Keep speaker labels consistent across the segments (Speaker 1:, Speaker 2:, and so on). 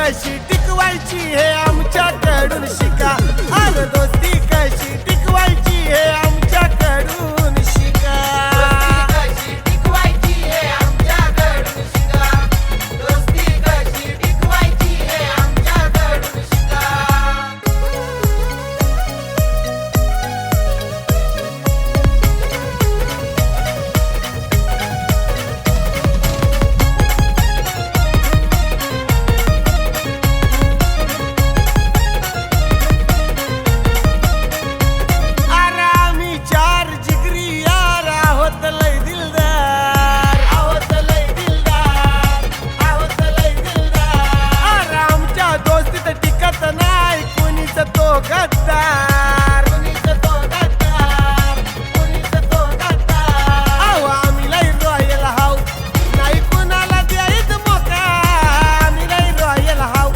Speaker 1: कशी टिकवायची हे आमच्याकडून शिका. अरे दोस्ती कशी टिकवायची हे आमच्याकडून शिका. गद्दार अहो आम्ही लई रॉयल हाव, नाही कुणाला द्यायचं मोका. आम्ही लई रॉयल हाव,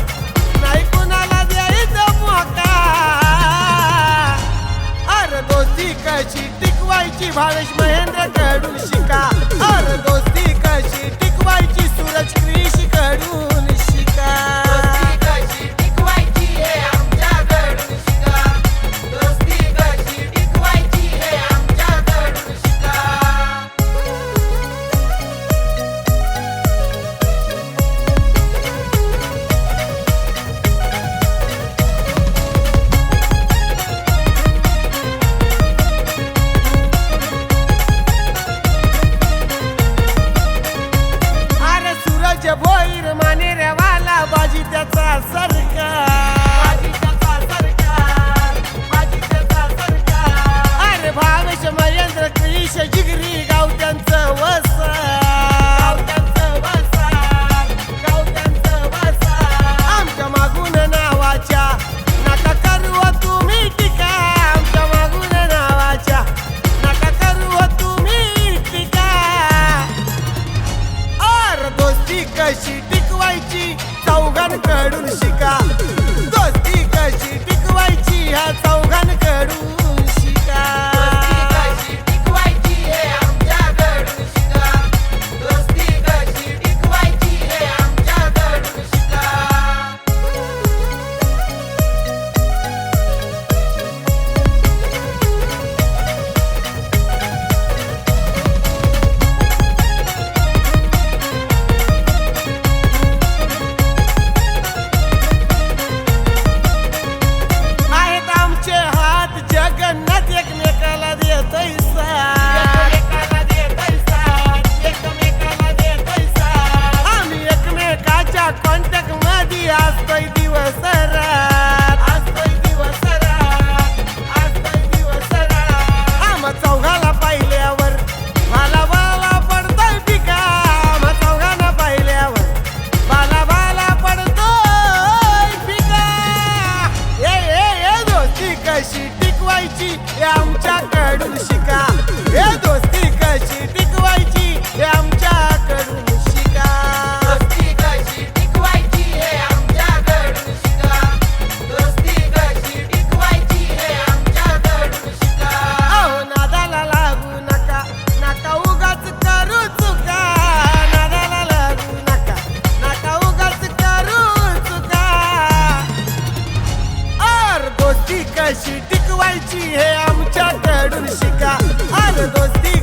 Speaker 1: नाही कुणाला द्यायचं मोका. अरे दोस्ती कशी टिकवायची भावेश महेंद्र कडून शिका. अरे दोस्ती कशी टिकवायची सूरज क्रिश कडून शिका. भोईर मानेऱ्यावाला बाजी त्याचा सरकार. अरे भावेश महेंद्र क्रिश जिगरी गाव त्यांचं वसार. आमच्या मागून नावाच्या नका करू तुम्ही टीका. आमच्या मागून नावाच्या नका करू तुम्ही टीका. अरे दोस्ती कशी टिकवायची चौघांकडून शिका. दोस्ती कशी टिकवायची ह्या चौघांकडून शिका. जगन्नाथ एकमेकाला देतोय साथ. आम्ही एकमेकाच्या कॉन्टॅक्ट मध्ये असतोय दिवस रात. आम्हा चौघाला पाहिल्यावर मला बाला पडतोय पिका. आम्हा चौघाला पाहिल्यावर बाला बाला पडतोय पिका. ए दोस्ती कशी टिकवायची हे आमच्याकडून शिका. हे दोस्ती कशी टिकवायची हे आमच्याकडून शिका.
Speaker 2: दोस्ती कशी टिकवायची हे आमच्याकडून शिका. दोस्ती कशी टिकवायची हे आमच्याकडून शिका.
Speaker 1: अहो नादाला लागू नका, नका उगाच करू चुका. नादाला लागू नका, नका उगाच करू चुका. अरे दोस्ती कशी टिकवायची हे आमच्याकडून शिका. अरे दोस्ती